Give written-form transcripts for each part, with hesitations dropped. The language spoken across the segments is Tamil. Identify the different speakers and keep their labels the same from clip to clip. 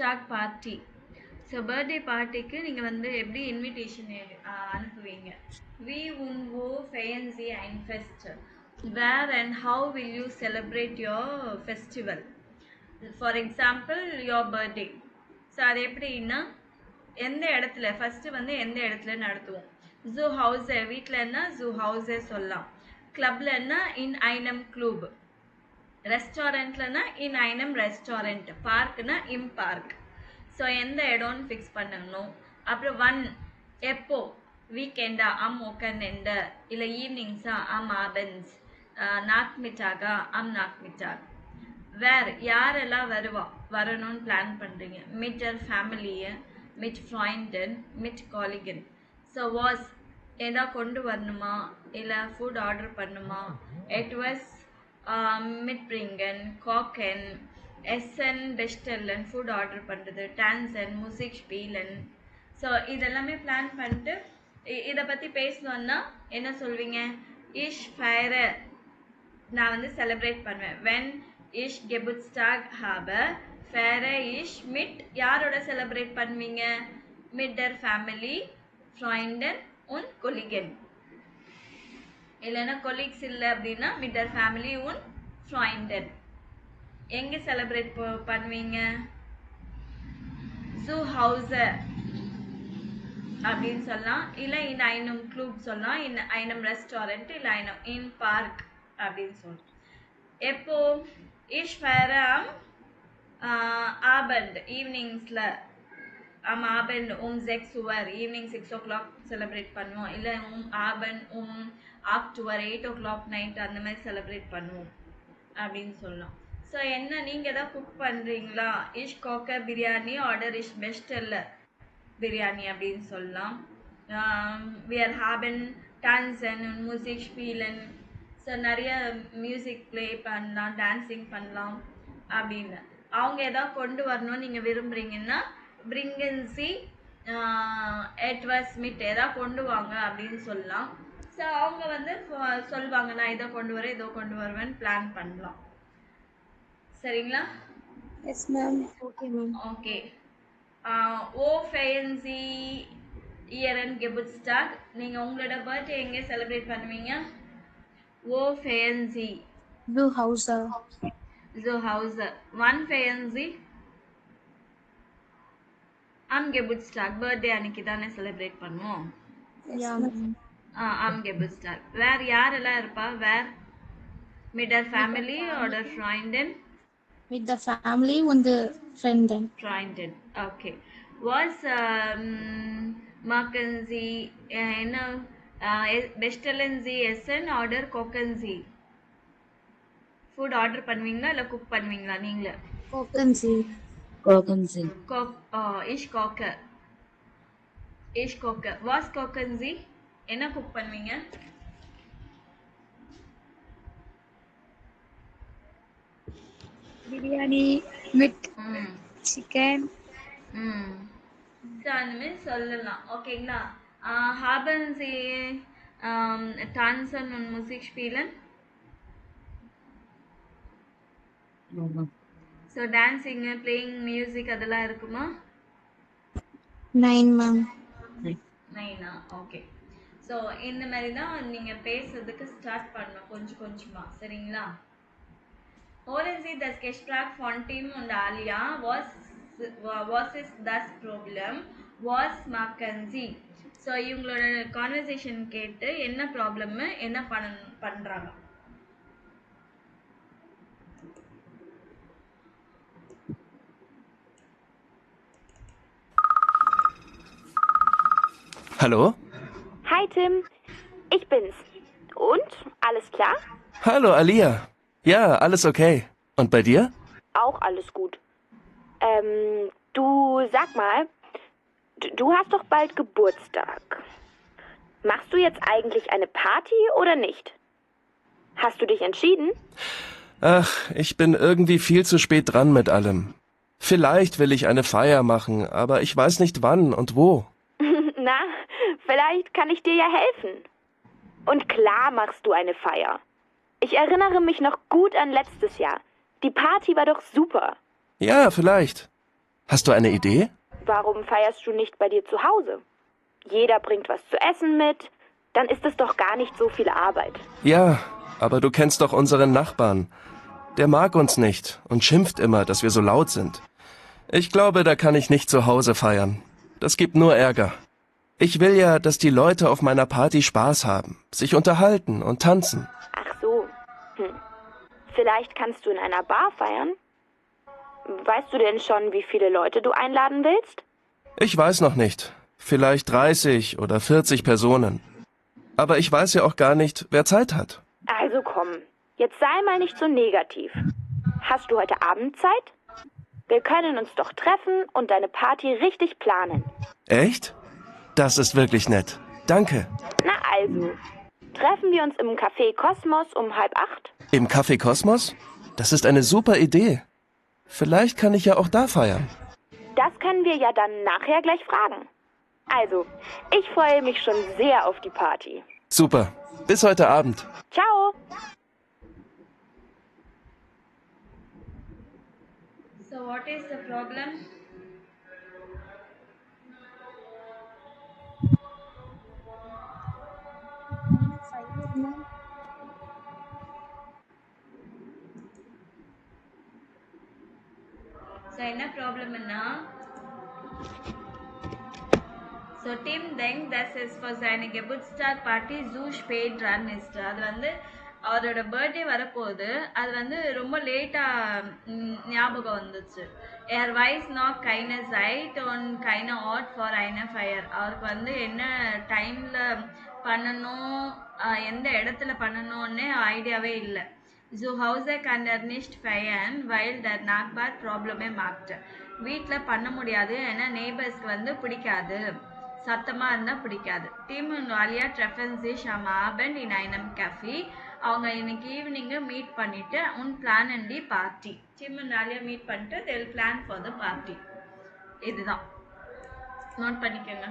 Speaker 1: Stock party. ஸோ பர்த்டே பார்ட்டிக்கு நீங்கள் வந்து எப்படி இன்விடேஷன் அனுப்புவீங்க? வி உன் ஓ ஃபெயன்சி அண்ட் ஃபெஸ்ட் where and how will you celebrate your festival? For example your birthday. So அது எப்படின்னா எந்த இடத்துல ஃபஸ்ட்டு வந்து எந்த இடத்துல நடத்துவோம்? ஜூ ஹவுஸை வீட்டிலன்னா ஜூ ஹவுஸே சொல்லலாம். கிளப்லன்னா இன் ஐனம் கிளூப். ரெஸ்டாரண்ட்லனா இன் ஐனம் ரெஸ்டாரண்ட். பார்க்னா இம் பார்க். ஸோ எந்த இடம்னு ஃபிக்ஸ் பண்ணணும். அப்புறம் எப்போ? வீக்கெண்டா அம் ஒக்கனெண்ட, இல்லை ஈவினிங்ஸா அம் ஆபன்ஸ், நாக்மிட்டாகா அம் நாக்மிட்டாக். யாரெல்லாம் வரணும்னு பிளான் பண்ணுறீங்க? மிட் யர் ஃபேமிலியை, மிட் ஃப்ரெண்டன், மிட் காலிகன். ஸோ ஏதாவது கொண்டு வரணுமா இல்லை ஃபுட் ஆர்டர் பண்ணுமா? இட் வாஸ் மிட்பிரிங்கன், காக்கன், எஸ்என் பெஸ்டெல்லன் ஃபுட் ஆர்டர் பண்ணுறது, டான்சன், முசிக் ஸ்பீலன். ஸோ இதெல்லாமே பிளான் பண்ணிட்டு இதை பற்றி பேசணுன்னா என்ன சொல்வீங்க? இஷ் ஃபயர நான் வந்து செலிப்ரேட் பண்ணுவேன். வென் இஷ் கெபுட்ஸ்டாக் ஹாபர் ஃபேர இஷ் மிட். யாரோட செலிப்ரேட் பண்ணுவீங்க? மிட்டர் ஃபேமிலி, ஃப்ரெண்டன் உன் கொலிகன். இல்லைன்னா கொலீக்ஸ் இல்லை அப்படின்னா மிட்டர் ஃபேமிலி உன் ஃப்ரெண்டன். எங்கே செலிப்ரேட் பண்ணுவீங்க? ஜூ ஹவுஸை அப்படின்னு சொல்லலாம். இல்லை இன் ஐனம் கிளூப் சொல்லலாம். இன் ஐனம் ரெஸ்டாரண்ட், இல்லை ஐனம் இன் பார்க் அப்படின்னு சொல்லலாம். எப்போ? ஈஸ்வரம் ஆபண்ட் ஈவினிங்ஸில். ஆபண்ட் 6 Uhr ஈவினிங் 6 o'clock செலிப்ரேட் பண்ணுவோம். இல்லை ஆபண்ட் ஆஃப்டுவர் 8 o'clock நைட் அந்த மாதிரி செலிப்ரேட் பண்ணுவோம் அப்படின்னு சொல்லலாம். ஸோ என்ன நீங்கள் எதாவது குக் பண்ணுறீங்களா? இஷ் கோக்க பிரியாணி ஆர்டர் இஷ் பெஸ்ட் இல்லை பிரியாணி அப்படின்னு சொல்லலாம். வி ஆர் ஹாபன் டான்சன் மியூசிக் ஸ்பீலன். ஸோ நிறைய மியூசிக் ப்ளே பண்ணலாம், டான்ஸிங் பண்ணலாம் அப்படின்னு. அவங்க எதாவது கொண்டு வரணும்னு நீங்கள் விரும்புகிறீங்கன்னா பிரிங்கன்சி எட்வர்ஸ் மிட் எதாவது கொண்டு வாங்க அப்படின்னு சொல்லலாம். ஸோ அவங்க வந்து சொல்லுவாங்க நான் இதை கொண்டு வரேன் இதோ கொண்டு வருவேன்னு பிளான் பண்ணலாம். சரிங்களா?
Speaker 2: Yes ma'am. Okay ma'am.
Speaker 1: Okay. ஓ ஃபெயன்சி இயர் அண்ட் கெபுட்ஸ்டாக். நீங்கள் உங்களோட பர்த்டே எங்கே செலிப்ரேட் பண்ணுவீங்க? ஓ ஃபெயன்சி
Speaker 2: ஜூ ஹவுஸா.
Speaker 1: ஜூ ஹவுஸ். ஒன் ஃபெயன்சி அம் கெபுட்ஸ்டாக். பர்த்டே அன்னைக்கு தானே செலிப்ரேட் பண்ணுவோம். அம் கெபுட்ஸ்டாக். யாரெல்லாம் இருப்பா? மிடர் ஃபேமிலி ஆர்டர் ஃப்ரெண்டன்?
Speaker 2: With the family und the frienden.
Speaker 1: Frienden. Okay. Was Mackenzie என்ன பெஸ்டலன்சி எஸ்என் ஆர்டர் கோக்கன்சி. ஃபுட் ஆர்டர் பண்ணுவீங்களா இல்லை குக் பண்ணுவீங்களா நீங்களே?
Speaker 2: Kokensi.
Speaker 1: இஷ் கோக்க வாஸ் கோக்கன்சி. என்ன குக் பண்ணுவீங்க?
Speaker 2: Biryani with chicken.
Speaker 1: ஸோ அந்த மாதிரி சொல்லலாம். ஓகேங்களா? haben Sie Tanzen und Musik spielen? So dancing, playing music அதெல்லாம் இருக்குமா?
Speaker 2: 9 மேம்.
Speaker 1: 9. ஓகே. ஸோ இந்த மாதிரி தான் நீங்கள் பேசுறதுக்கு ஸ்டார்ட் பண்ணணும் கொஞ்சம் கொஞ்சமாக. சரிங்களா? Holen Sie das Gespräch von Tim und Alia. Was ist das Problem? Was machen Sie? So இவங்களோட கான்வர்சேஷன் கேட்டு என்ன ப்ராப்ளம்மு, என்ன பண்ணுறாங்க.
Speaker 3: Hallo?
Speaker 4: Hi Tim, ich bin's. Und? Alles klar?
Speaker 3: Hallo Alia. Ja, alles okay. Und bei dir?
Speaker 4: Auch alles gut. Du sag mal, du hast doch bald Geburtstag. Machst du jetzt eigentlich eine Party oder nicht? Hast du dich entschieden?
Speaker 3: Ach, ich bin irgendwie viel zu spät dran mit allem. Vielleicht will ich eine Feier machen, aber ich weiß nicht wann und wo.
Speaker 4: Na, vielleicht kann ich dir ja helfen. Und klar machst du eine Feier. Ich erinnere mich noch gut an letztes Jahr. Die Party war doch super.
Speaker 3: Ja, vielleicht. Hast du eine Idee?
Speaker 4: Warum feierst du nicht bei dir zu Hause? Jeder bringt was zu essen mit, dann ist es doch gar nicht so viel Arbeit.
Speaker 3: Ja, aber du kennst doch unseren Nachbarn. Der mag uns nicht und schimpft immer, dass wir so laut sind. Ich glaube, da kann ich nicht zu Hause feiern. Das gibt nur Ärger. Ich will ja, dass die Leute auf meiner Party Spaß haben, sich unterhalten und tanzen.
Speaker 4: Ach so. Vielleicht kannst du in einer Bar feiern? Weißt du denn schon, wie viele Leute du einladen willst?
Speaker 3: Ich weiß noch nicht. Vielleicht 30 oder 40 Personen. Aber ich weiß ja auch gar nicht, wer Zeit hat.
Speaker 4: Also komm, jetzt sei mal nicht so negativ. Hast du heute Abend Zeit? Wir können uns doch treffen und deine Party richtig planen.
Speaker 3: Echt? Das ist wirklich nett. Danke.
Speaker 4: Na also, treffen wir uns im Café Kosmos um 7:30?
Speaker 3: Im Café Kosmos? Das ist eine super Idee. Vielleicht kann ich ja auch da feiern.
Speaker 4: Das können wir ja dann nachher gleich fragen. Also, ich freue mich schon sehr auf die Party.
Speaker 3: Super. Bis heute Abend.
Speaker 4: Ciao!
Speaker 1: So what is the problem? So என்ன ப்ராப்ளம்னா So Tim denkt, dass es für seine Geburtstagsparty so spät dran ist. அது வந்து அவரோட பர்த்டே வரப்போகுது. அது வந்து ரொம்ப லேட்டாக ஞாபகம் வந்துச்சு. Er weiß noch keine Zeit und keine Ort für eine Feier. அவருக்கு வந்து என்ன டைமில் பண்ணணும், எந்த இடத்துல பண்ணணும்னு ஐடியாவே இல்லை. Zu Hause kann er nicht feiern, weil der Nachbar Probleme macht. வீட்டில் பண்ண முடியாது, ஏன்னா நெய்பர்ஸ்க்கு வந்து பிடிக்காது, சத்தமாக இருந்தால் பிடிக்காது. Tim und Alia treffen sich am Abend in einem Café. அவங்க இன்னைக்கு ஈவினிங்கு மீட் பண்ணிட்டு உன் plan and the party. Tim und Alia meet பண்ணிட்டு they will plan for the party. இதுதான் நோட் பண்ணிக்கோங்க.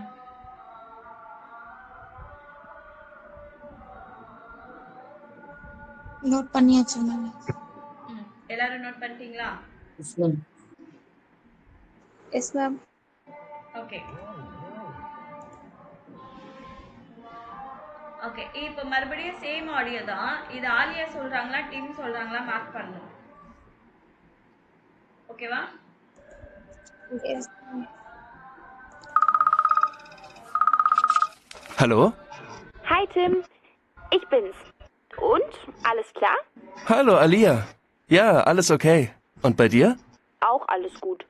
Speaker 2: நோட் பண்ணியாச்சு மேம்.
Speaker 1: எல்லாரும் நோட் பண்ணிட்டீங்களா?
Speaker 2: S ma'am.
Speaker 1: ஓகே ஓகே இப்போ மறுபடியும் சேம் ஆடியோ தான். இது ஆலியா சொல்றாங்களா டிம் சொல்றாங்களா மார்க் பண்ணணும். ஓகேவா?
Speaker 3: Hallo?
Speaker 4: Hi Tim, ich bin's. Und? Alles klar?
Speaker 3: Hallo, Alia. Ja, alles okay. Und bei dir?
Speaker 4: Auch alles gut.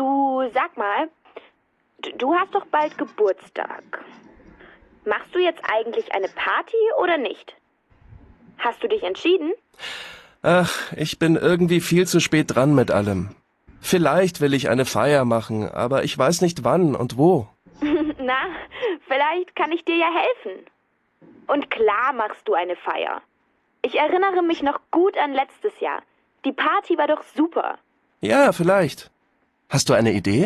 Speaker 4: Du sag mal, du hast doch bald Geburtstag. Machst du jetzt eigentlich eine Party oder nicht? Hast du dich entschieden?
Speaker 3: Ach, ich bin irgendwie viel zu spät dran mit allem. Vielleicht will ich eine Feier machen, aber ich weiß nicht wann und wo.
Speaker 4: Na, vielleicht kann ich dir ja helfen. Und klar machst du eine Feier. Ich erinnere mich noch gut an letztes Jahr. Die Party war doch super.
Speaker 3: Ja, vielleicht. Hast du eine Idee?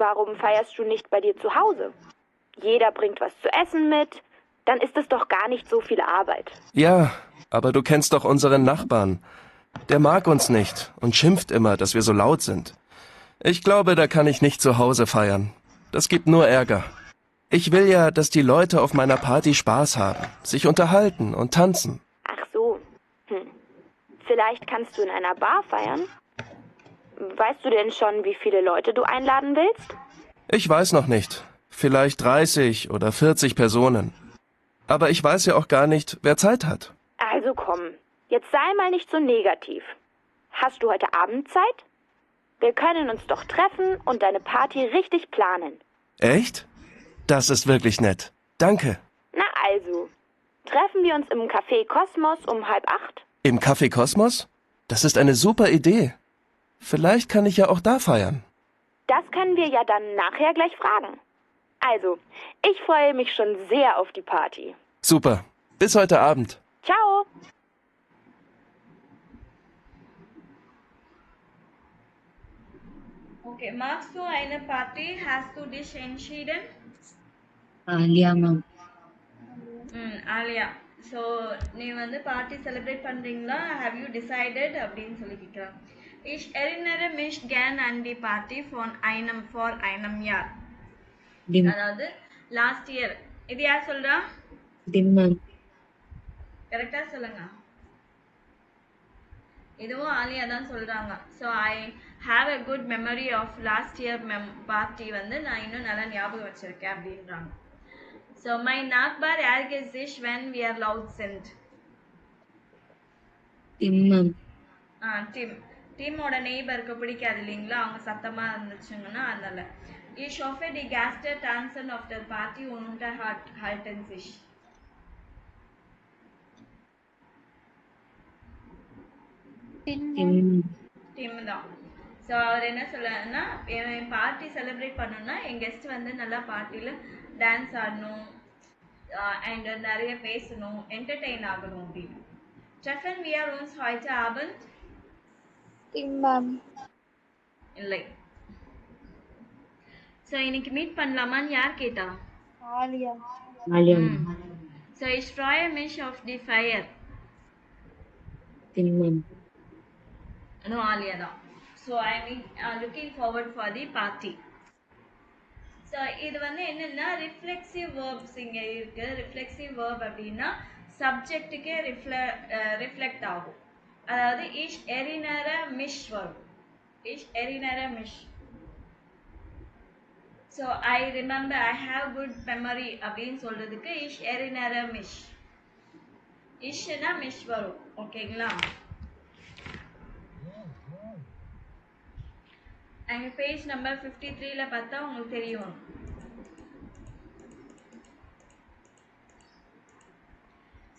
Speaker 4: Warum feierst du nicht bei dir zu Hause? Jeder bringt was zu essen mit, dann ist es doch gar nicht so viel Arbeit.
Speaker 3: Ja, aber du kennst doch unseren Nachbarn. Der mag uns nicht und schimpft immer, dass wir so laut sind. Ich glaube, da kann ich nicht zu Hause feiern. Das gibt nur Ärger. Ich will ja, dass die Leute auf meiner Party Spaß haben, sich unterhalten und tanzen.
Speaker 4: Ach so. Vielleicht kannst du in einer Bar feiern? Weißt du denn schon, wie viele Leute du einladen willst?
Speaker 3: Ich weiß noch nicht. Vielleicht 30 oder 40 Personen. Aber ich weiß ja auch gar nicht, wer Zeit hat.
Speaker 4: Also komm, jetzt sei mal nicht so negativ. Hast du heute Abend Zeit? Wir können uns doch treffen und deine Party richtig planen.
Speaker 3: Echt? Das ist wirklich nett. Danke.
Speaker 4: Na also, treffen wir uns im Café Kosmos um 7:30?
Speaker 3: Im Café Kosmos? Das ist eine super Idee. Vielleicht kann ich ja auch da feiern.
Speaker 4: Das können wir ja dann nachher gleich fragen. Also, ich freue mich schon sehr auf die Party.
Speaker 3: Super. Bis heute Abend.
Speaker 4: Ciao!
Speaker 1: Okay, machst du eine Party? Hast du dich entschieden?
Speaker 5: Alia ma'am.
Speaker 1: Alia. So நீ வந்து பார்ட்டி செலிப்ரேட் பண்ணுறீங்களா? ஹேவ் யூ டிசைடட் அப்படின்னு சொல்லி கேட்குறான். Ich erinnere mich gern an die Party vor einem Jahr.
Speaker 5: dim,
Speaker 1: அதாவது லாஸ்ட் இயர். இது யார் சொல்றா?
Speaker 5: dim, ma'am.
Speaker 1: கரெக்டா சொல்லுங்க. இதுவும் ஆலியா தான் சொல்றாங்க. So I have a good memory of last year party வந்து நான் இன்னும் நல்லா ஞாபகம் வச்சிருக்கேன் அப்படின்றாங்க. ஸோ மை நாக்பார் ஏர்கெஸ் திஷ் வென் வி ஆர் லவுட் சென்ட்.
Speaker 5: Dim, ma'am.
Speaker 1: டீம் டீமோட நெய்பருக்கு பிடிக்காது இல்லைங்களா, அவங்க சத்தமாக இருந்துச்சுங்கன்னா அதனால. Ich hoffe, die Gäste tanzen auf der Party und unterhalten sich.
Speaker 2: Tin
Speaker 5: Dim,
Speaker 1: team தான். ஸோ அவர் என்ன சொல்றாருன்னா, என் பார்ட்டி செலிப்ரேட் பண்ணணும்னா என் கெஸ்ட் வந்து நல்லா பார்ட்டியில் டான்ஸ் ஆடணும் அண்ட் நிறைய பேசணும், என்டர்டெயின் ஆகணும் அப்படின்னு. Treffen wir uns heute Abend?
Speaker 2: ma'am.
Speaker 1: இல்லை. ஸோ இன்னைக்கு மீட் பண்ணலாமான்னு யார் கேட்டா?
Speaker 2: Alia.
Speaker 5: Alia, ma'am.
Speaker 1: So ich freue mich auf die Feier.
Speaker 5: Dim, ma'am.
Speaker 1: No, Alia தான். So I mean looking forward for the party. So இது வந்து என்னென்னா ரிஃப்ளெக்சிவ் வேர்ப்ஸ் இங்கே இருக்குது. ரிஃப்ளெக்சிவ் வேர்ப் அப்படின்னா சப்ஜெக்ட்டுக்கே ரிஃப்ளெக்ட் ஆகும். அதாவது இஷ் எரினர மிஷ் வேர்ப். இஷ் எரினர மிஷ். So I remember I have good memory அப்படின்னு சொல்கிறதுக்கு இஷ் எரினர மிஷ். இஷ்னா மிஷ் வரும். ஓகேங்களா? அங்கே பேஜ் நம்பர் 53ல பார்த்தா உங்களுக்கு தெரியும்.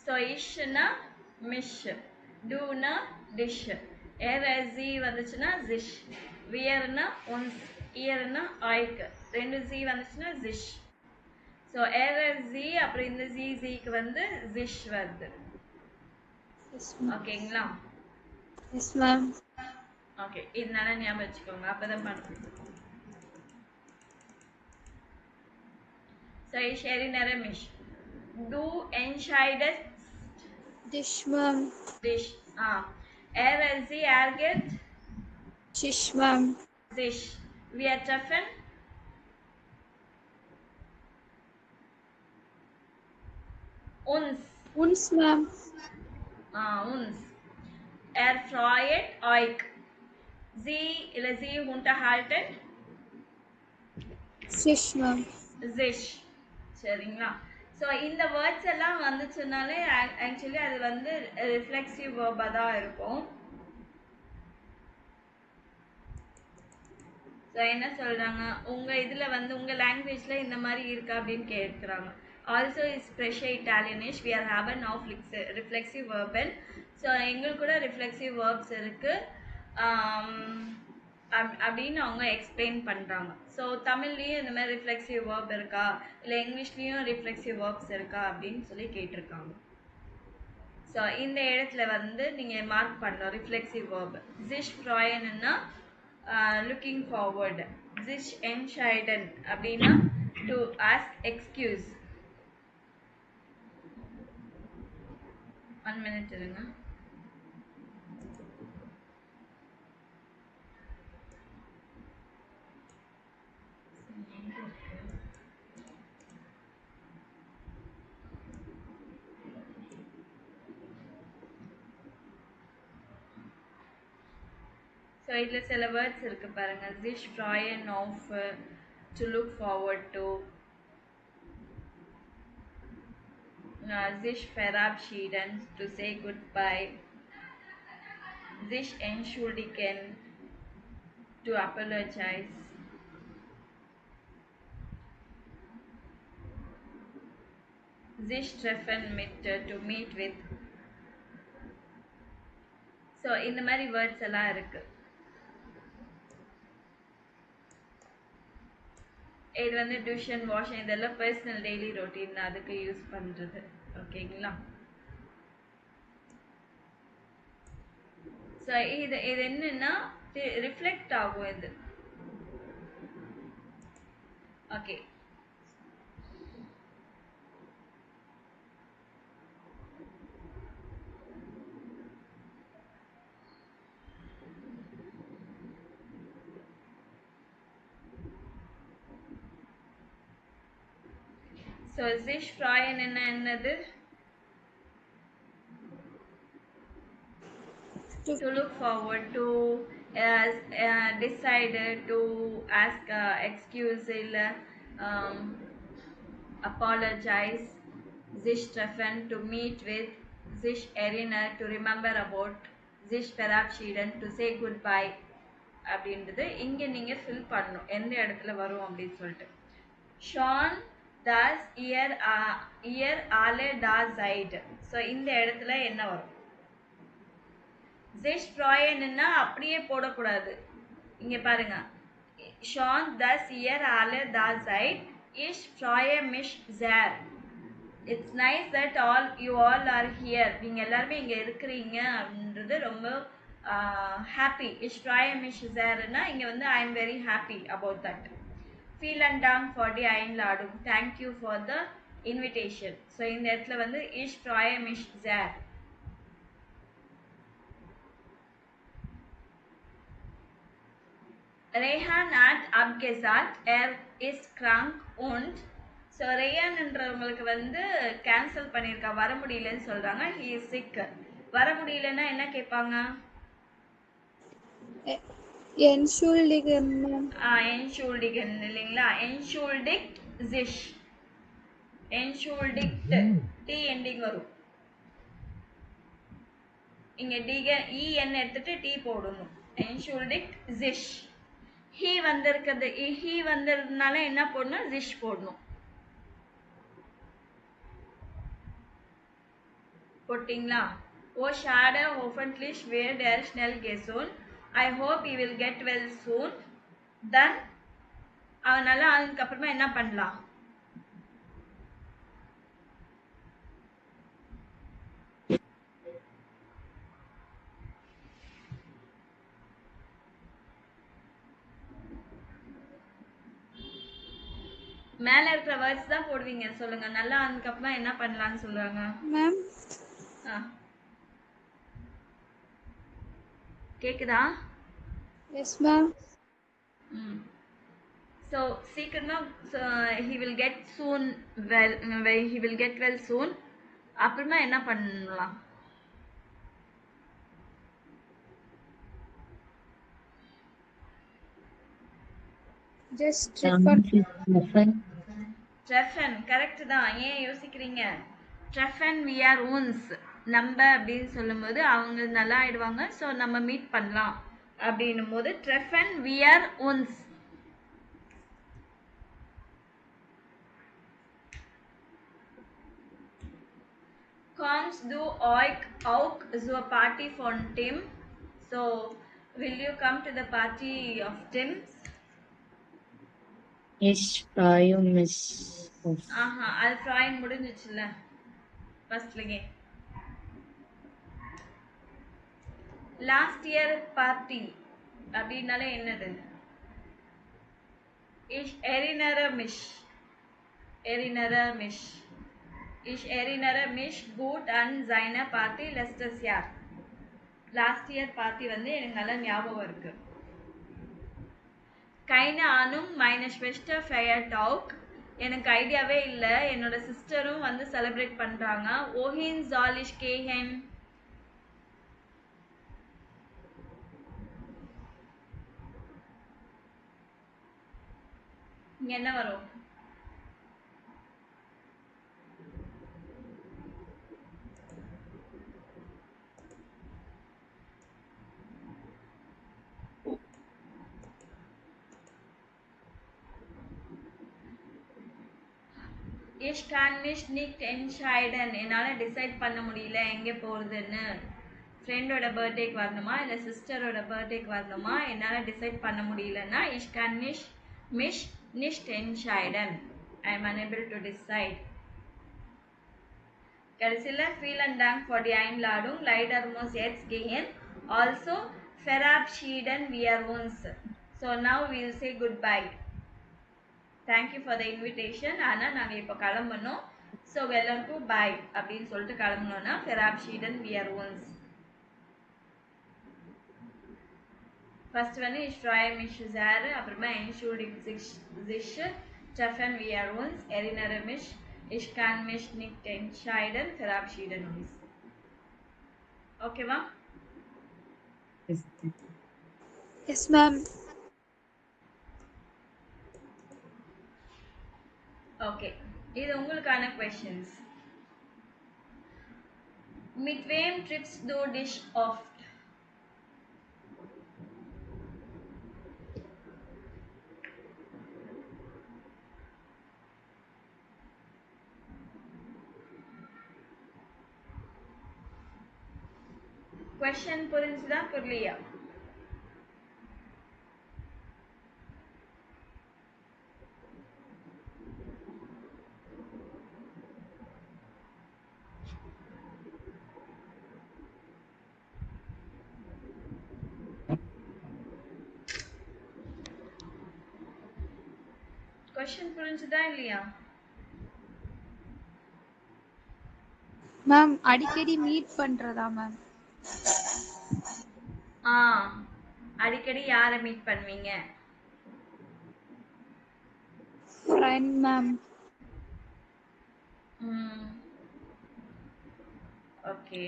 Speaker 1: ஸோ இஷ்னா மிஷ், டூனா டிஷ், ஏர்எஸ்இ வந்துச்சுன்னா ஜிஷ், வியர்னா ஒன்ஸ், இயர்னா ஆய்க்கு, 2 ஜி வந்துச்சுன்னா ஜிஷ். ஸோ ஏர்எஸ்இ அப்புறம் இந்த ஜிக்கு வந்து ஜிஷ் வருது.
Speaker 2: Yes, ma'am.
Speaker 1: ஓகேங்களா?
Speaker 2: Yes, ma'am.
Speaker 1: ஓகே, இதனால ஞாபகம் வச்சுக்கோங்க, அப்பதான் பண்ணுங்க. So ich erinnere mich. Du entscheidest
Speaker 2: Dish, ma'am.
Speaker 1: dich. Er, sie, er geht
Speaker 2: Shish, ma'am.
Speaker 1: sich. Wir treffen uns.
Speaker 2: Uns, ma'am.
Speaker 1: Uns. Er freut euch. Sie oder sie unterhalten
Speaker 2: Shish, ma'am.
Speaker 1: sich. சரிங்களா? ஸோ இந்த வேர்ட்ஸ் எல்லாம் வந்துச்சுனாலே ஆக்சுவலி அது வந்து ரிஃப்ளெக்சிவ் வேர்பாக தான் இருக்கும். ஸோ என்ன சொல்கிறாங்க, உங்கள் இதில் வந்து உங்கள் லாங்குவேஜில் இந்த மாதிரி இருக்கா அப்படின்னு கேட்குறாங்க. ஆல்சோ இஸ் ஸ்பெஷல் இட்டாலியனிஷ் we are have an of reflexive வேர்பன். ஸோ எங்களுக்கு கூட ரிஃப்ளெக்சிவ் வேர்ப்ஸ் இருக்குது அப்படின்னு அவங்க எக்ஸ்பிளைன் பண்ணுறாங்க. ஸோ தமிழ்லேயும் இந்த மாதிரி ரிஃப்ளெக்சிவ் வேர்ப் இருக்கா, இல்லை இங்கிலீஷ்லேயும் ரிஃப்ளெக்சிவ் வேர்ப்ஸ் இருக்கா அப்படின்னு சொல்லி கேட்டிருக்காங்க. ஸோ இந்த இடத்துல வந்து நீங்கள் மார்க் பண்ணணும் ரிஃப்ளெக்சிவ் வேர்ப். ஜிஷ் ஃப்ராயன்னா லுக்கிங் ஃபார்வர்டு. ஜிஷ் என்ஷைடன் அப்படின்னா டு ஆஸ்க் எக்ஸ்கியூஸ். 1 minute இருங்க. ஸோ இதில் சில வேர்ட்ஸ் இருக்கு பாருங்க. ஜிஷ் ஃப்ராயன் ஆஃப், to look forward to, sich verabschieden, to say goodbye, sich entschuldigen, to apologize, sich treffen mit, to meet with. So இந்த மாதிரி வேர்ட்ஸ் எல்லாம் இருக்கு. இது வந்து டியூஷன், வாஷிங் இதெல்லாம் பர்சனல் டெய்லி ரொட்டீன் அதுக்கு யூஸ் பண்ணுறது. ஓகேங்களா? ஸோ இது என்னன்னா ரிஃப்ளெக்ட் ஆகும் இது. ஓகே, ஸோ sich freuen என்னது? To look forward to, decide to ask excuse இல்ல apologize, sich treffen to meet with, sich erinnern to remember about, sich verabschieden to say goodbye அப்படின்றது இங்க நீங்க ஃபில் பண்ணணும் எந்த இடத்துல வரும் அப்படின்னு சொல்லிட்டு. ஷான் தாஸ் இயர் ஆலே டா சைடு. ஸோ இந்த இடத்துல என்ன வரும்? sich freuen-ன்னா அப்படியே போடக்கூடாது. இங்க பாருங்க, ஷான் தஸ் இயர் ஆலே டா side ich freue mich sehr. It's nice that you all are here. நீங்க எல்லாருமே இங்க இருக்கிறீங்க அப்படின்றது ரொம்ப happy. Ich freue mich sehr-ன்னா இங்க வந்து I am very happy about that. Vielen Dank für die Einladung. Thank you for the invitation. So இந்த இடத்துல வந்து ich freue mich sehr. Rehan hat abgesagt, ist krank und. So ரேயான்ன்றவங்களுக்கு வந்து கேன்சல் பண்ணியிருக்கா, வர முடியலன்னு சொல்றாங்க. he is sick. வர முடியலன்னா என்ன கேட்பாங்க?
Speaker 2: Entschuldigen, ma'am.
Speaker 1: entschuldigen இல்லைங்களா? entschuldigt sich. entschuldigt t ending வரும். இங்க en எடுத்துட்டு t போடணும். entschuldigt sich. he வந்திருக்கிறதுனால என்ன போடணும்? sich போடணும். போட்டிங்களா? ஓ schade hoffentlich wird schnell gesund. I hope he will get well soon. Then அவனால அதுக்கு அப்புறமா என்ன பண்ணலாம்? மேல இருக்கிற வேர்ட்ஸ் தான் போடுவீங்க. சொல்லுங்க, நல்லா அதுக்கு அப்புறமா என்ன பண்ணலாம்னு சொல்றாங்க?
Speaker 2: மேம்
Speaker 1: கேக்குதா?
Speaker 2: Yes ma'am.
Speaker 1: So சீக்கிரமா he will get soon well, he will get well soon. அப்புறமா என்ன பண்ணலாம்?
Speaker 2: Just treffen.
Speaker 1: treffen கரெக்ட் தான். ஏன் யோசிக்கிறீங்க? treffen we are uns. நம்ம அப்படின்னு சொல்லும்போது அவங்க நல்லா ஆயிடுவாங்க. ஸோ நம்ம மீட் பண்ணலாம் அப்படின்னும் போது treffen we are uns. Kommst du auch zur Party von Tim? So will you come to the party of Tim's?
Speaker 5: Ich freue mich auf.
Speaker 1: அது ஃப்ராயின் முடிஞ்சிச்சுல்ல ஃபர்ஸ்ட்லயே. லாஸ்ட் இயர் பார்ட்டி அப்படின்னாலே என்னது? Ich erinnere mich. Ich erinnere mich gut an seine Party letztes Jahr. Last year party வந்து எனக்கு நல்லா ஞாபகம் இருக்கு. keine Ahnung, meine Schwester feiert auch. எனக்கு ஐடியாவே இல்லை. என்னோட சிஸ்டரும் வந்து செலிப்ரேட் பண்றாங்க. wohin soll ich gehen? இங்க என்ன வரும்? Ich kann mich nicht entscheiden. என்னால டிசைட் பண்ண முடியல எங்க போறதுன்னு. ஃப்ரெண்டோட பர்த்டேக்கு வரணுமா இல்ல சிஸ்டரோட பர்த்டேக்கு வரணுமா, என்னால டிசைட் பண்ண முடியலன்னா ich kann mich nicht entscheiden. I am unable to decide. கடைசில vielen Dank für die Einladung. Leider muss jetzt gehen. Also verabschieden wir uns. So now we will say goodbye. Thank you for the invitation. ஆனா நாங்க இப்ப கிளம்பணும். ஸோ எல்லாருக்கும் பாய் அப்படின்னு சொல்லிட்டு கிளம்பணும்னா verabschieden wir uns. ஃபர்ஸ்ட் வந்து ich freue mich sehr, அப்புறமா entschuldigt sich, treffen wir uns, erinnere mich, Ich kann mich nicht entscheiden, verabschieden uns. ஓகேவா?
Speaker 5: Yes.
Speaker 2: S ma'am.
Speaker 1: ஓகே, இது உங்களுக்கான questions. Mit wem triffst du dich oft? Question புரிஞ்சுதா புரியலையா? Question புரிஞ்சுதா இல்லையா?
Speaker 2: மேம் அடிக்கடி மீட் பண்றதா மேம்?
Speaker 1: அடிக்கடி யாரை மீட் பண்ணுவீங்க?
Speaker 2: Friend ma'am.
Speaker 1: ஓகே.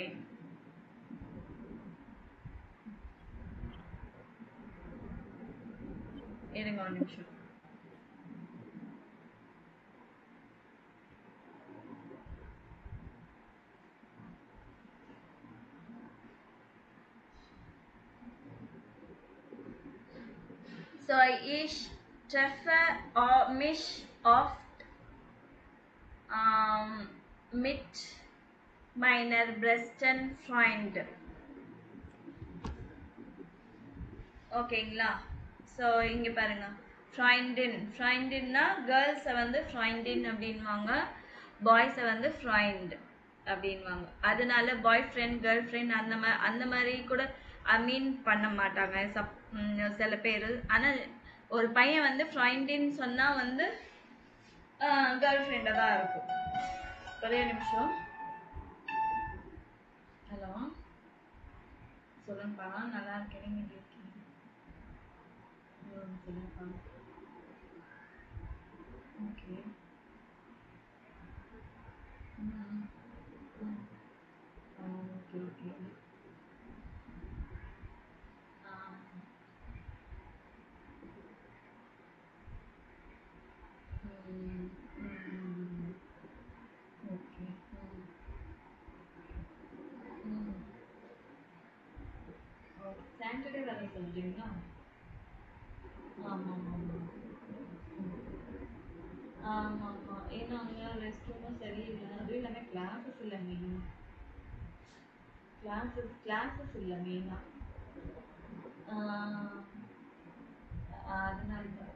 Speaker 1: இருங்க ஒரு நிமிஷம். So ich treffe mich oft mit meiner besten Freund. ஓகேங்களா? ஸோ இங்கே பாருங்க, ஃப்ரைண்டின்னா கேர்ள்ஸை வந்து ஃப்ரைண்டின் அப்படின்வாங்க, பாய்ஸை வந்து ஃப்ரைண்ட் அப்படின்வாங்க. அதனால பாய் ஃப்ரெண்ட் கேர்ள் ஃப்ரெண்ட் அந்த மாதிரி கூட மீன் பண்ண மாட்டாங்க சில பேர். ஆனால் ஒரு பையன் வந்து ஃப்ரைண்டின்னு சொன்னால் வந்து கேர்ள் ஃப்ரெண்டாக தான் இருக்கும். ஒரே நிமிஷம். ஹலோ, சொல்லுங்கப்பா. நல்லா இருக்கேன், நீங்கள் எப்படி இருக்கீங்க? சொல்லுங்கப்பா. Okay. Okay okay. Okay. Saturday வேலை சொல்றீங்களா? ஆமாம் ஆமாம் ஆமாம் ஆமாம். ஏன்னா அங்கே ரெஸ்ட் ரூமும் சரியில்லை, அதுவும் இல்லாமல் கிளாஸஸ் இல்லை மெயினாக. கிளாஸஸ் இல்லை மெயினாக. அதனால தான்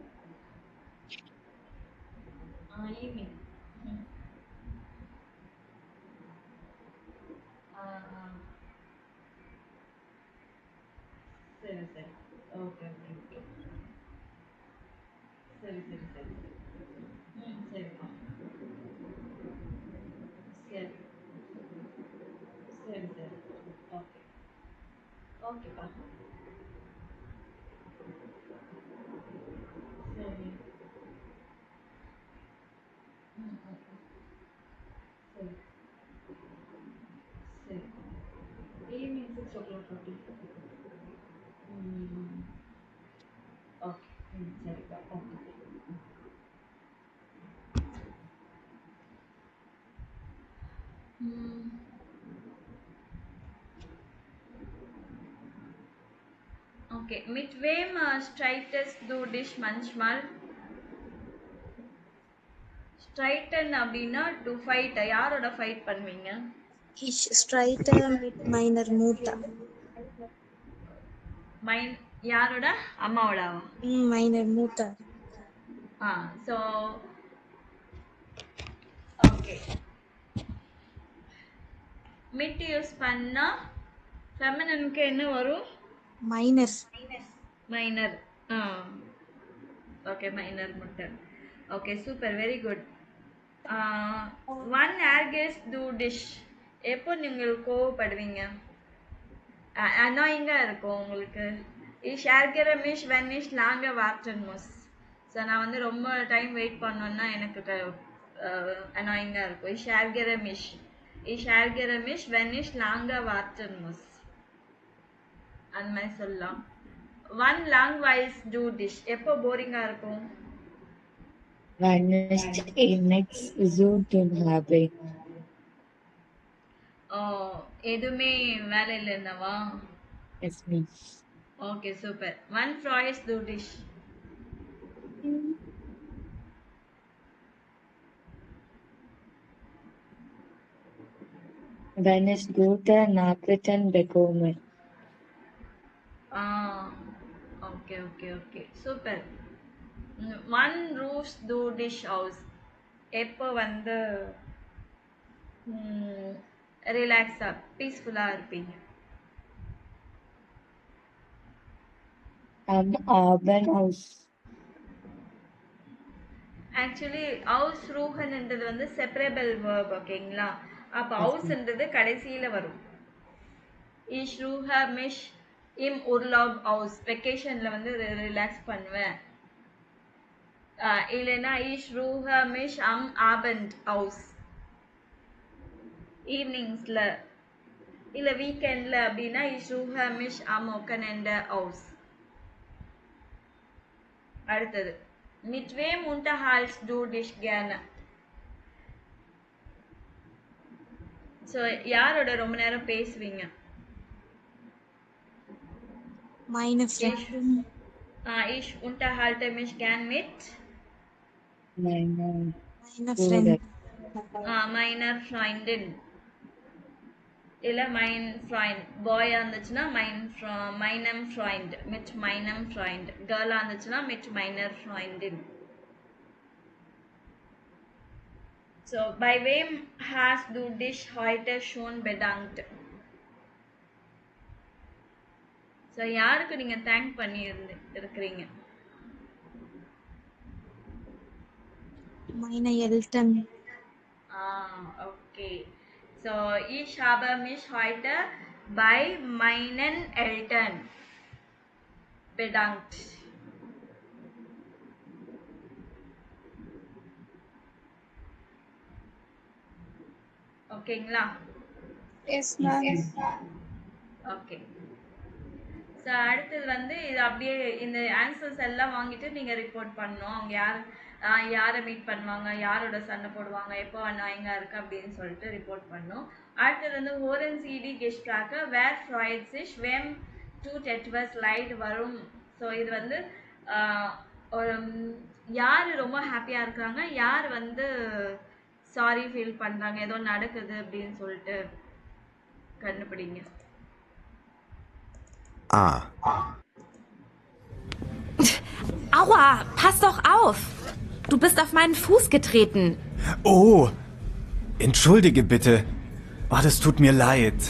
Speaker 1: ஈவினிங். சரி சரி. Okay okay okay. சரி சரி சரி. சரிப்பா. சரி சரி சரி. ஓகே ஓகேப்பா. சரி. சரி சரி. ஈவினிங் 6 o'clock அப்படி. ஓகே. சரிப்பா. Okay. Okay. Mit wem streitest du dich manchmal? ஸ்ட்ரைட்டன் அப்படின்னா டு ஃபைட். யாரோட ஃபைட் பண்ணுவீங்க?
Speaker 6: Ich streite mit meiner Mutter.
Speaker 1: யாரோட? அம்மாவோடவா?
Speaker 6: Meiner Mutter.
Speaker 1: So okay. மிட் யூஸ் பண்ணா ஃபெமினனுக்கு என்ன வரும்?
Speaker 6: Meiner.
Speaker 1: மைனர். ஓகே, மைனர் முட்டை. Okay, super, very good. ஒன் ஏர்கேஸ் டூ டிஷ். எப்போ நீங்கள் கோவப்படுவீங்க? அனாயிங்காக இருக்கும் உங்களுக்கு. இஷ் ஏர்கேர மிஷ் வென் இஷ் லாங்க வார்டன் மோஸ். ஸோ நான் வந்து ரொம்ப டைம் வெயிட் பண்ணோன்னா எனக்கு அனாயிங்காக இருக்கும். Ich ärgere mich, wenn ich lange warten muss. அந்த மாதிரி சொல்லலாம். Wann langweilst du dich? எப்போ போரிங்கா இருக்கும்?
Speaker 5: Wann ist nichts zu tun habe.
Speaker 1: எதுவுமே வேலை இல்லைன்னவா?
Speaker 5: Yes, miss.
Speaker 1: Okay super. Wann freust du dich?
Speaker 5: Wenn ich gute Nachrichten bekomme.
Speaker 1: Okay super. Wann ruhst du dich aus? எப்போ வந்து ரிலாக்ஸா பீஸ்ஃபுல்லா இருப்பீங்க?
Speaker 5: Am Abend aus.
Speaker 1: ஆக்சுவலி ausruhenன்றது வந்து செப்பரபிள் வேர்ப் ஓகேங்களா? அப்போ ausன்றது கடைசியில வரும். Ich ruhe mich im Urlaub aus. வெக்கேஷன்ல வந்து ரிலாக்ஸ் பண்ணுவேன். இல்லைன்னா ich ruhe mich am Abend aus. ஈவினிங்ஸ்ல இல்ல வீக்கெண்ட்ல அப்படின்னா ich ruhe mich am Wochenende aus. அடுத்தது mit wem unterhältst du dich gerne? So யாரோட ரொம்ப நேரம் பேசுவீங்க?
Speaker 6: Meine Freundin.
Speaker 1: Ich unterhalte mich gern mit
Speaker 5: Meine
Speaker 6: Freundin.
Speaker 1: meiner Freundin. இல்ல mein Freund. பாயா இருந்துச்சுன்னா meinem Freund. mit meinem Freund. கேர்ளா இருந்துச்சுன்னா mit meiner Freundin. So, bei wem hast du dich heute schon bedankt? So, யாருக்கு நீங்க தேங்க் பண்ணி இருக்கிறீங்க?
Speaker 6: Meine Eltern.
Speaker 1: Okay. So, ich habe mich heute bei meinen Eltern bedankt. ஓகேங்களா?
Speaker 2: S ma'am.
Speaker 1: ஓகே. ஸோ அடுத்தது வந்து இது அப்படியே இந்த ஆன்சர்ஸ் எல்லாம் வாங்கிட்டு நீங்கள் ரிப்போர்ட் பண்ணணும். அவங்க யாரை மீட் பண்ணுவாங்க, யாரோட சண்டை போடுவாங்க, எப்போ அநாயங்கா இருக்கு அப்படின்னு சொல்லிட்டு ரிப்போர்ட் பண்ணணும். அடுத்தது வந்து ஹோரன் சிடி கெஸ்ட்ராக்க வேர் ஃப்ராய்ட் சிஷ் வேம் டூ டெட்வர்ஸ் லைட் வரும். ஸோ இது வந்து யார் ரொம்ப ஹாப்பியாக இருக்கிறாங்க, யார் வந்து சாரி ஃபீல் பண்ணுறாங்க, ஏதோ நடக்குது அப்படின்னு சொல்லிட்டு கண்டுபிடிங்க.
Speaker 7: Aua, pass doch auf! Du bist auf meinen Fuß getreten.
Speaker 8: Oh, entschuldige bitte. Oh, das tut mir leid.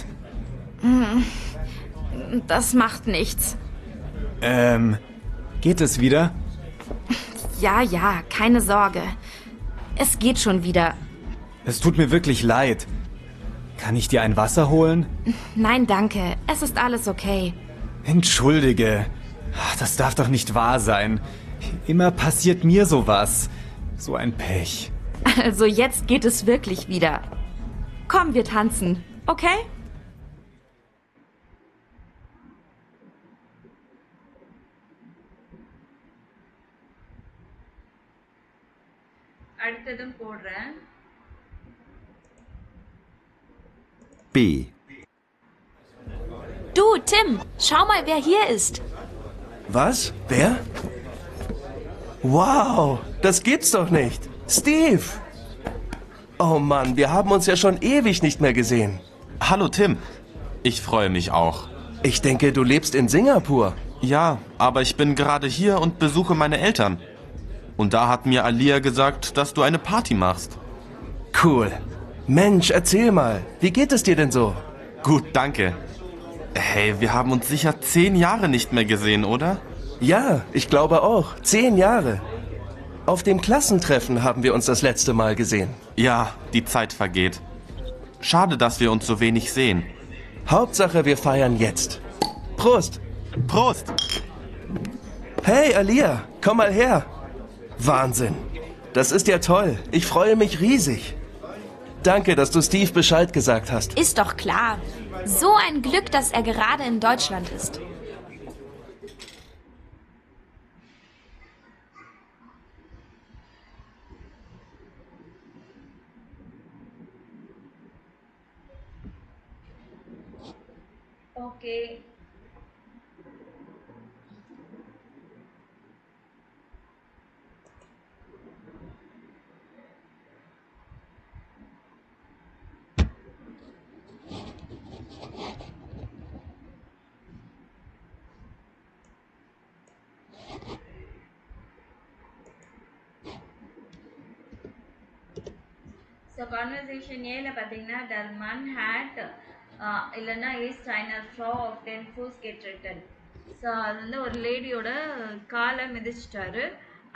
Speaker 7: Das macht nichts.
Speaker 8: Geht es wieder?
Speaker 7: Ja, keine Sorge. Es geht schon wieder.
Speaker 8: Es tut mir wirklich leid. Kann ich dir ein Wasser holen?
Speaker 7: Nein, danke. Es ist alles okay.
Speaker 8: Entschuldige. Das darf doch nicht wahr sein. Immer passiert mir sowas. So ein Pech.
Speaker 7: Also jetzt geht es wirklich wieder. Komm, wir tanzen, okay?
Speaker 1: அடுத்ததும் போடுறேன்.
Speaker 9: B.
Speaker 7: Du, Tim, schau mal, wer hier ist.
Speaker 3: Was? Wer? Wow, das gibt's doch nicht. Steve! Oh Mann, wir haben uns ja schon ewig nicht mehr gesehen.
Speaker 9: Hallo Tim. Ich freue mich auch.
Speaker 3: Ich denke, du lebst in Singapur.
Speaker 9: Ja, aber ich bin gerade hier und besuche meine Eltern. Und da hat mir Alia gesagt, dass du eine Party machst.
Speaker 3: Cool. Mensch, erzähl mal, wie geht es dir denn so?
Speaker 9: Gut, danke. Hey, wir haben uns sicher 10 Jahre nicht mehr gesehen, oder?
Speaker 3: Ja, ich glaube auch. 10 Jahre. Auf dem Klassentreffen haben wir uns das letzte Mal gesehen.
Speaker 9: Ja, die Zeit vergeht. Schade, dass wir uns so wenig sehen.
Speaker 3: Hauptsache, wir feiern jetzt. Prost!
Speaker 9: Prost!
Speaker 3: Hey, Alia, komm mal her. Wahnsinn. Das ist ja toll. Ich freue mich riesig. Danke, dass du Steve Bescheid gesagt hast.
Speaker 7: Ist doch klar. So ein Glück, dass er gerade in Deutschland ist.
Speaker 1: Okay. So conversation ஏல பாத்தீங்கன்னா der Mann hat இல்லைன்னா is einer Frau auf den Fuß getreten. So அது வந்து ஒரு லேடியோட காலை மிதிச்சிட்டாரு.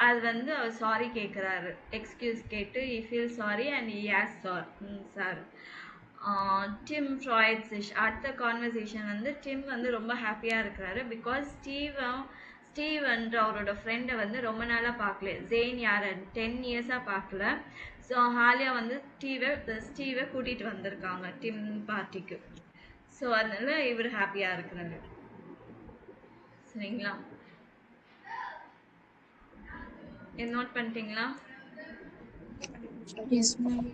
Speaker 1: அது வந்து அவர் சாரி கேட்குறாரு, எக்ஸ்கியூஸ் கேட்டு he feels sorry and he asks sir. டிம் ஃப்ராய்ட் சிஷ் அடுத்த கான்வர்சேஷன் வந்து டிம் வந்து ரொம்ப ஹாப்பியாக இருக்கிறாரு. பிகாஸ் ஸ்டீவ் என்ற அவரோட ஃப்ரெண்டை வந்து ரொம்ப நாளாக பார்க்கல. ஜெயின் யார் 10 இயர்ஸாக பார்க்கல. ஸோ ஹாலியா வந்து ஸ்டீவை கூட்டிகிட்டு வந்திருக்காங்க டிம் பார்ட்டிக்கு. ஸோ அதனால இவர் ஹாப்பியாக இருக்கிறாரு. சரிங்களா? இது நோட் பண்ணிட்டீங்களா?
Speaker 2: Yes, ma'am.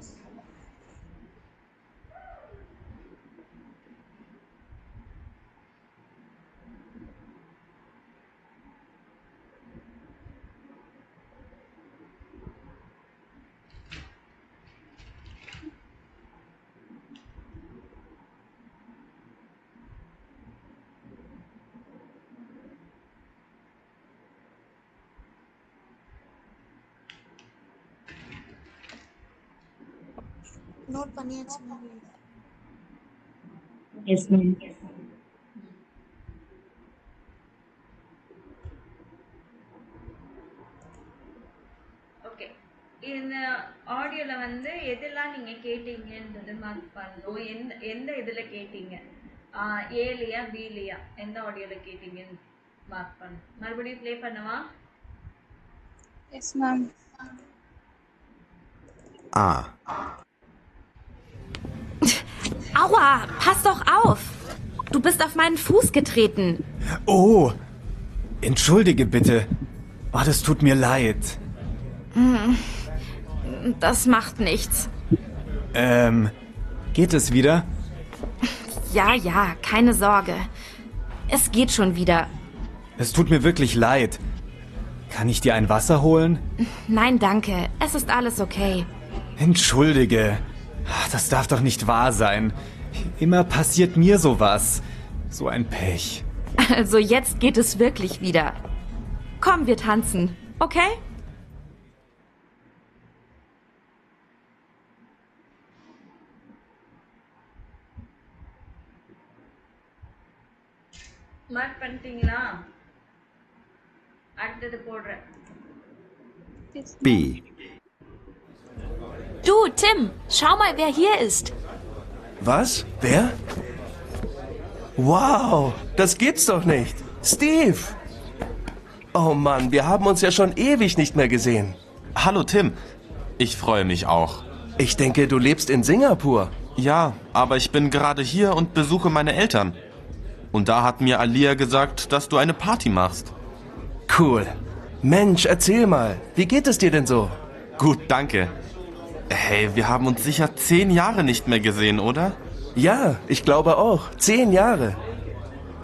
Speaker 6: நோட் பண்ணியாச்சு மேம்.
Speaker 5: Yes, ma'am.
Speaker 1: ஓகே. இந்த ஆடியோல வந்து எதெல்லாம் நீங்க கேட்டீங்கன்றது மார்க் பண்ணணும். எந்த இதுல கேட்டீங்க? ஏலியா பிலியா எந்த ஆடியோல கேட்டீங்கன்னு மார்க் பண்ணணும். மறுபடியும் ப்ளே பண்ணவா?
Speaker 2: Yes, ma'am.
Speaker 10: A.
Speaker 7: Aua, pass doch auf. Du bist auf meinen Fuß getreten.
Speaker 8: Oh, entschuldige bitte. Oh, das tut mir leid.
Speaker 7: Das macht nichts.
Speaker 8: Geht es wieder?
Speaker 7: Ja, keine Sorge. Es geht schon wieder.
Speaker 8: Es tut mir wirklich leid. Kann ich dir ein Wasser holen?
Speaker 7: Nein, danke. Es ist alles okay.
Speaker 8: Entschuldige. Das darf doch nicht wahr sein. Immer passiert mir sowas. So ein Pech.
Speaker 7: Also jetzt geht es wirklich wieder. Komm, wir tanzen, okay?
Speaker 1: Mark பண்ணிட்டீங்களா? அடுத்தது போடுறேன்.
Speaker 10: B.
Speaker 7: Du, Tim, schau mal, wer hier ist.
Speaker 3: Was? Wer? Wow, das gibt's doch nicht. Steve! Oh Mann, wir haben uns ja schon ewig nicht mehr gesehen.
Speaker 9: Hallo Tim, ich freue mich auch.
Speaker 3: Ich denke, du lebst in Singapur.
Speaker 9: Ja, aber ich bin gerade hier und besuche meine Eltern. Und da hat mir Alia gesagt, dass du eine Party machst.
Speaker 3: Cool. Mensch, erzähl mal, wie geht es dir denn so?
Speaker 9: Gut, danke. Hey, wir haben uns sicher 10 Jahre nicht mehr gesehen, oder?
Speaker 3: Ja, ich glaube auch. 10 Jahre.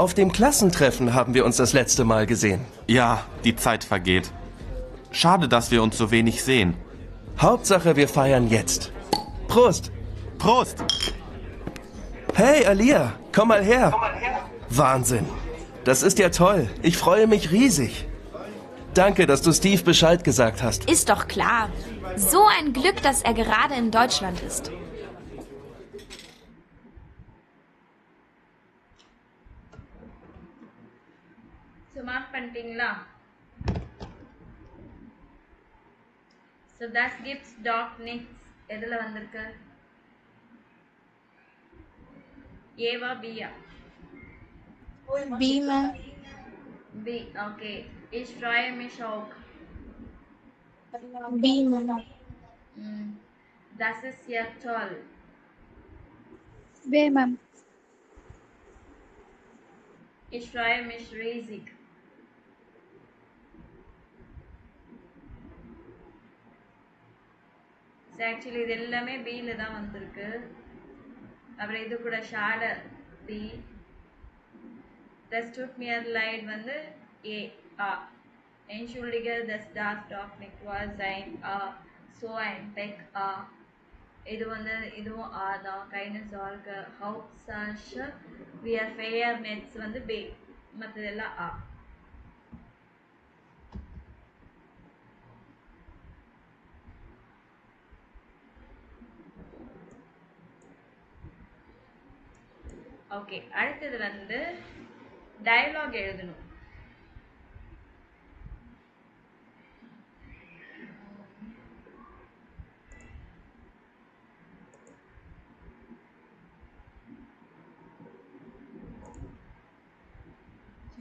Speaker 3: Auf dem Klassentreffen haben wir uns das letzte Mal gesehen.
Speaker 9: Ja, die Zeit vergeht. Schade, dass wir uns so wenig sehen.
Speaker 3: Hauptsache, wir feiern jetzt. Prost!
Speaker 9: Prost!
Speaker 3: Hey, Alia, komm mal her. Wahnsinn. Das ist ja toll. Ich freue mich riesig. Danke, dass du Steve Bescheid gesagt hast.
Speaker 7: Ist doch klar. So ein Glück, dass er gerade in Deutschland ist.
Speaker 1: So mark பண்ணிட்டீங்களா? So das gibt's dot nichts எதுல வந்திருக்கு? ஏவா பியா?
Speaker 2: B, ma'am.
Speaker 1: B, okay. Ich freue mich auch.
Speaker 6: B, ma'am.
Speaker 1: Das ist ja toll.
Speaker 2: B, ma'am.
Speaker 1: Ich freue mich riesig. So actually இது எல்லாமே Bல தான் வந்திருக்கு. அப்புறம் இது கூட ஷால B. Das tut mir leid வந்து A. A. Entschuldige, das darf doch nicht wahr sein. A. So ein Pech. A. இது வந்து இதுவும் A தான். Keine Sorge. Hauptsache wir feiern jetzt வந்து B. மற்றதெல்லாம் A. ஓகே அடுத்தது வந்து டயலாக் எழுதணும்.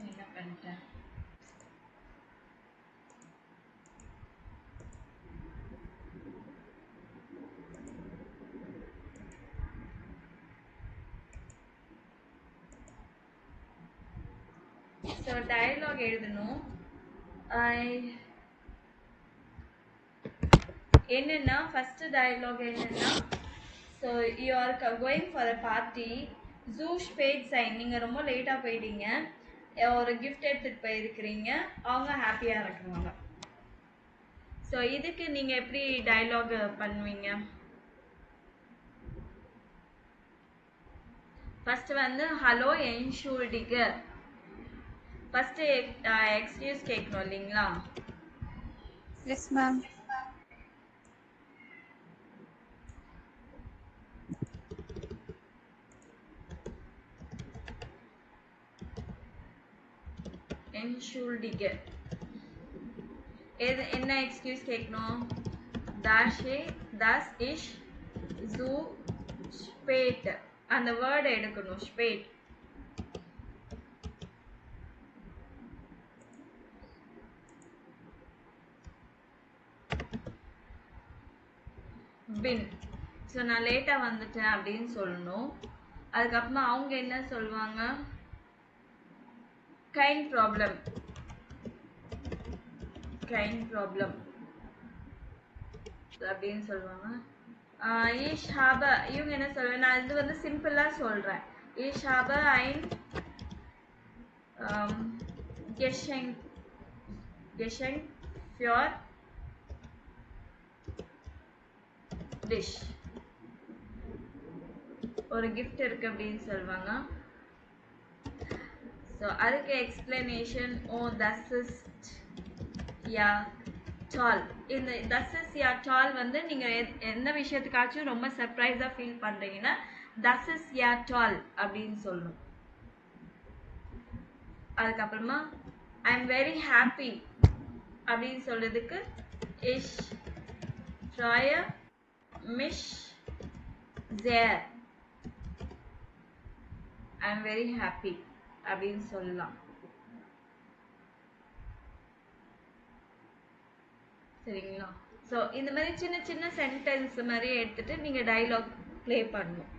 Speaker 1: என்ன பண்ணிட்டேன் ஸோ டயலாக் எழுதணும். என்னன்னா ஃபர்ஸ்ட் டயலாக் என்னன்னா so you are going for a party ஜூ ஸ்பேட் சைன் நீங்கள் ரொம்ப லேட்டாக போயிட்டீங்க, ஒரு கிஃப்ட் எடுத்துகிட்டு போயிருக்கிறீங்க, அவங்க ஹாப்பியாக இருக்கிறாங்க. ஸோ இதுக்கு நீங்கள் எப்படி டயலாக் பண்ணுவீங்க? ஃபர்ஸ்ட் வந்து ஹலோ என்ஷூல்டிக ஃபர்ஸ்ட் எக்ஸ்கியூஸ் கேட்கணும் இல்லைங்களா?
Speaker 2: Yes ma'am.
Speaker 1: என்ஷூல்டிக என்ன எக்ஸ்கியூஸ் கேட்கணும்? தாஷே தாஸ் இஷ் ஜூ ஸ்பேட் அந்த வேர்டை எடுக்கணும். ஸ்பேட் பின். ஸோ நான் லேட்டாக வந்துட்டேன் அப்படின்னு சொல்லணும். அதுக்கப்புறமா அவங்க என்ன சொல்லுவாங்க? கைன் ப்ராப்ளம் அப்படின்னு சொல்லுவாங்க. ஈஷ் ஹாப இவங்க என்ன சொல்லுவேன்? நான் இது வந்து சிம்பிளாக சொல்கிறேன். ஈஷ் ஹாப ஐன் கெஷங் ஃபியோர் டிஷ் ஒரு கிஃப்ட் இருக்கு அப்படின்னு சொல்லுவாங்க. ஸோ அதுக்கு explanation O thus is yeah டால். இந்த தஸ் இஸ் யா டால் வந்து நீங்கள் எந்த விஷயத்துக்காச்சும் ரொம்ப சர்ப்ரைஸாக ஃபீல் பண்ணுறீங்கன்னா தஸ் இஸ் யா டால் அப்படின்னு சொல்லணும். அதுக்கப்புறமா ஐ எம் வெரி ஹாப்பி அப்படின்னு சொல்றதுக்கு இஷ் ஃப்ராய மிஷ் ஜேர் ஐ எம் வெரி ஹாப்பி அப்படின்னு சொல்லலாம். சரிங்களா? ஸோ இந்த மாதிரி சின்ன சின்ன சென்டென்ஸ் மாதிரி எடுத்துட்டு நீங்க டயலாக் ப்ளே பண்ணணும்.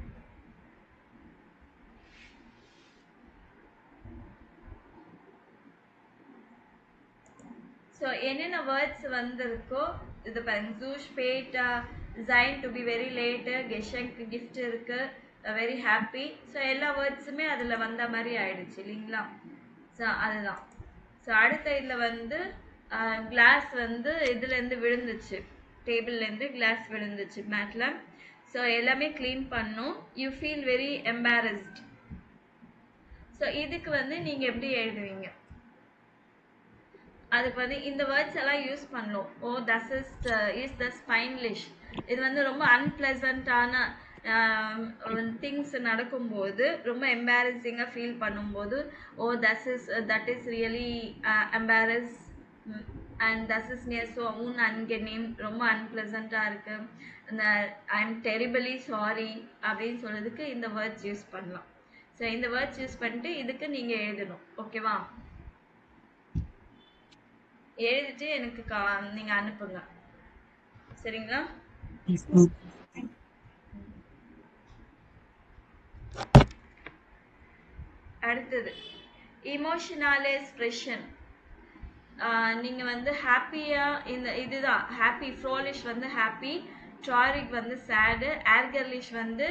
Speaker 1: ஸோ என்னென்ன வேர்ட்ஸ் வந்திருக்கோ இது பாருங்க. ஜூ ஸ்பேட்டா ஜைன் டு பி வெரி லேட்டு கெஷங்க்கு கிஃப்ட் இருக்கு வெரி ஹாப்பி. ஸோ எல்லா வேர்ட்ஸுமே அதில் வந்த மாதிரி ஆயிடுச்சு இல்லைங்களா? ஸோ அதுதான். ஸோ அடுத்த இதில் வந்து கிளாஸ் வந்து இதுலேருந்து விழுந்துச்சு, டேபிள்லேருந்து கிளாஸ் விழுந்துச்சு மேட்டில். ஸோ எல்லாமே க்ளீன் பண்ணும். You feel very embarrassed. So இதுக்கு வந்து நீங்கள் எப்படி எழுதுவீங்க? அதுக்கு வந்து இந்த வேர்ட்ஸ் எல்லாம் யூஸ் பண்ணணும். ஓ தஸ் இஸ் த ஸ்பைன்லிஷ். இது வந்து ரொம்ப அன்பிளசண்டான திங்ஸ் நடக்கும்போது ரொம்ப எம்பாரசிங்காக ஃபீல் பண்ணும்போது oh that is really embarrass and தஸ் இஸ் நியர் ஸோ அன்கெனேம் ரொம்ப அன்பிளசண்டாக இருக்கு, அந்த ஐ எம் டெரிபிளி சாரி அப்படின்னு சொல்றதுக்கு இந்த வேர்ட்ஸ் யூஸ் பண்ணலாம். ஸோ இந்த வேர்ட்ஸ் யூஸ் பண்ணிட்டு இதுக்கு நீங்கள் எழுதணும். ஓகேவா? எழுதிட்டு எனக்கு நீங்கள் அனுப்புங்க. சரிங்களா?
Speaker 5: Ist gut.
Speaker 1: அடுத்தது இமோஷனல் எக்ஸ்பிரஷன். நீங்க வந்து ஹாப்பியா இந்த இதுதான் ஹாப்பி. ஃப்ரோலிஷ் வந்து ஹாப்பி, ட்ராரிக் வந்து சேடு, ஏர்கர்லிஷ் வந்து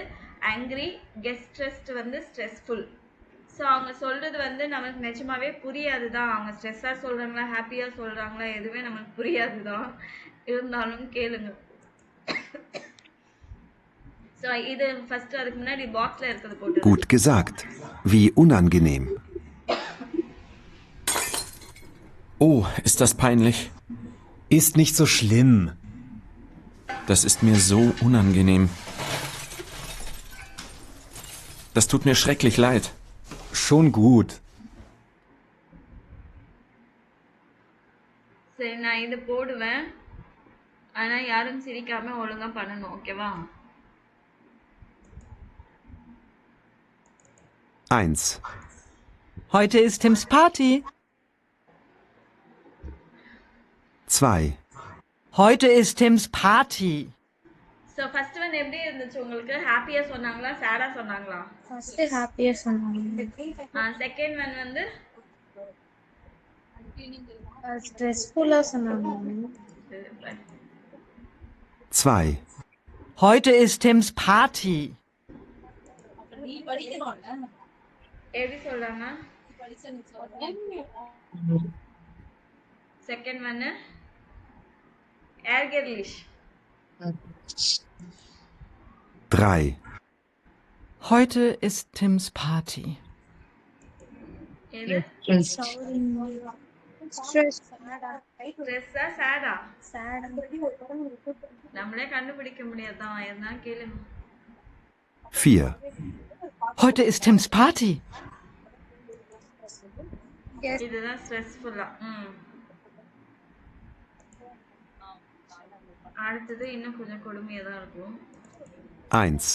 Speaker 1: ஆங்க்ரி, கெஸ்ட்ரெஸ்ட் வந்து ஸ்ட்ரெஸ்ஃபுல். ஸோ அவங்க சொல்றது வந்து நமக்கு நிஜமாவே புரியாது தான். அவங்க ஸ்ட்ரெஸ்ஸாக சொல்றாங்களா ஹாப்பியாக சொல்றாங்களா எதுவுமே நமக்கு புரியாது தான். இருந்தாலும் கேளுங்க. ஸோ இது ஃபர்ஸ்ட் அதுக்கு முன்னாடி பாக்ஸில் இருக்கிறது போட்டு.
Speaker 11: Gut gesagt. Wie unangenehm.
Speaker 8: Oh, ist das peinlich? Ist nicht so schlimm. Das ist mir so unangenehm. Das tut mir schrecklich leid. Schon gut.
Speaker 1: சரி, நான் இது போடுவேன். ஆனா யாரும் சிரிக்காம ஒழுங்கா பண்ணணும். ஓகேவா?
Speaker 11: 1.
Speaker 12: Heute ist Tims Party.
Speaker 11: 2.
Speaker 12: Heute ist Tims Party.
Speaker 1: So first வந்து எப்படி இருந்துச்சு உங்களுக்கு? ஹாப்பியா சொன்னாங்களா சேடா சொன்னாங்களா?
Speaker 6: ஃபர்ஸ்ட் ஹாப்பியா சொன்னாங்க.
Speaker 1: செகண்ட் ஒன் வந்து
Speaker 6: ஸ்ட்ரெஸ்ஃபுல்லா சொன்னாங்க.
Speaker 11: 2.
Speaker 12: Heute ist Tims Party.
Speaker 1: எப்படி சொல்றாங்க? செகண்ட் ஒன் ஏர்கர்லிஷ்.
Speaker 11: 3.
Speaker 12: Heute ist Tims Party.
Speaker 1: இது ஸ்ட்ரெஸ்ஸா சேடா? நம்மளே கண்டுபிடிக்க முடியாதான். இருந்தாலும் கேளுங்க.
Speaker 11: 4.
Speaker 12: Heute ist Tims Party.
Speaker 1: இதுதான் ஸ்ட்ரெஸ்ஃபுல்லா. அடுத்தது இன்னும் கொஞ்சம் கொடுமையா தான் இருக்கும்.
Speaker 11: 1.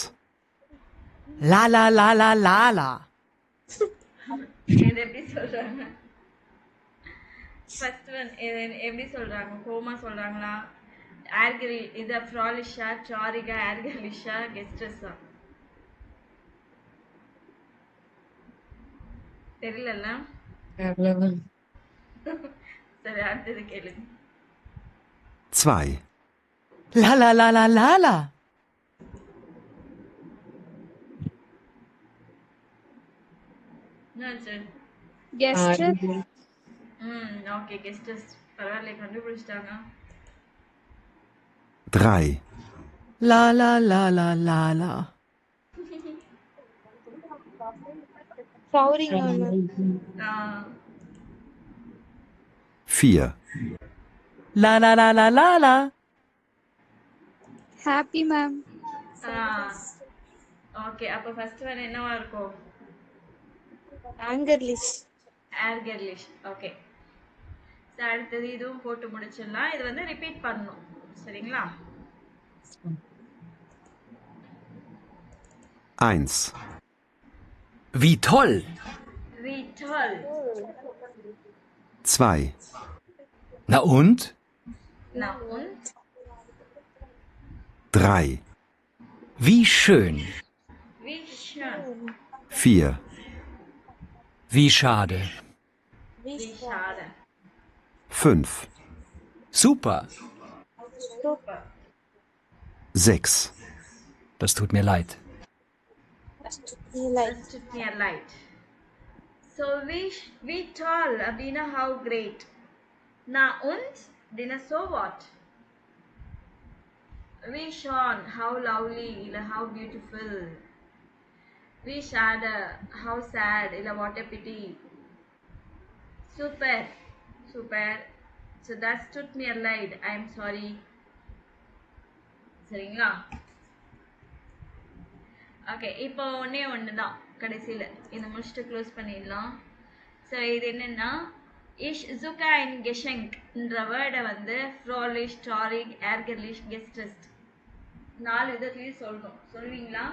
Speaker 12: La la la la la la.
Speaker 1: இது எப்படி சொல்றாங்க? ஃபர்ஸ்ட் ஒன் எப்படி சொல்றாங்க? கோமா சொல்றாங்களா? ஏர்கரி இது ஃப்ராலிஷா, ட்ராரிகா, ஏர்கர்லிஷா, கெஸ்ட்ரெஸ்ஸா? தெரியலல்ல?
Speaker 5: அவ்வளவுதான்.
Speaker 1: சரி, அடுத்தது கேளுங்க.
Speaker 11: 2.
Speaker 12: La la la la la la.
Speaker 6: Guest.
Speaker 1: Okay, guests பரவாயில்ல கண்டுபிடிச்சிட்டாங்க.
Speaker 11: 3.
Speaker 12: La la la la la la.
Speaker 6: Flowering.
Speaker 11: 4.
Speaker 12: La la la la la la.
Speaker 10: Happy ma'am.
Speaker 1: Okay, அப்ப ஃபர்ஸ்ட் ஒன் என்னவா இருக்கும்?
Speaker 6: ஆங்கர்லிஷ்.
Speaker 1: ஏர்கர்லிஷ். ஓகே, அடுத்தது இதுவும் போட்டு முடிச்சிடலாம். இது வந்து ரிப்பீட் பண்ணணும். சரிங்களா?
Speaker 11: 1.
Speaker 8: Wie toll!
Speaker 1: Wie toll!
Speaker 11: 2.
Speaker 8: Na und?
Speaker 1: Na und?
Speaker 11: 3.
Speaker 8: Wie schön!
Speaker 1: Wie schön!
Speaker 11: 4.
Speaker 8: Wie schade!
Speaker 1: Wie schade!
Speaker 11: 5.
Speaker 8: Super!
Speaker 1: Super!
Speaker 11: 6.
Speaker 8: Das tut mir leid.
Speaker 1: Das tut mir leid. So, wie toll, Abina, how great. Na und? Dina, so what? Wie schön, how lovely, ila how beautiful. Wie schade, how sad, ila what a pity. Super, super. So that's tut mir leid, I'm sorry. சரிங்களா? ஓகே, இப்போ ஒன்று தான் கடைசியில் இதை முடிச்சுட்டு க்ளோஸ் பண்ணிடலாம். ஸோ இது என்னென்னா, இஷ் ஜுகா அண்ட் கெஷங்க்ன்ற வேர்டை வந்து ஃப்ரோலிஷ், டாரிக், ஏர்கர்லிஷ், கெஸ்டஸ்ட் 4 விதத்துலேயும் சொல்லணும். சொல்வீங்களா?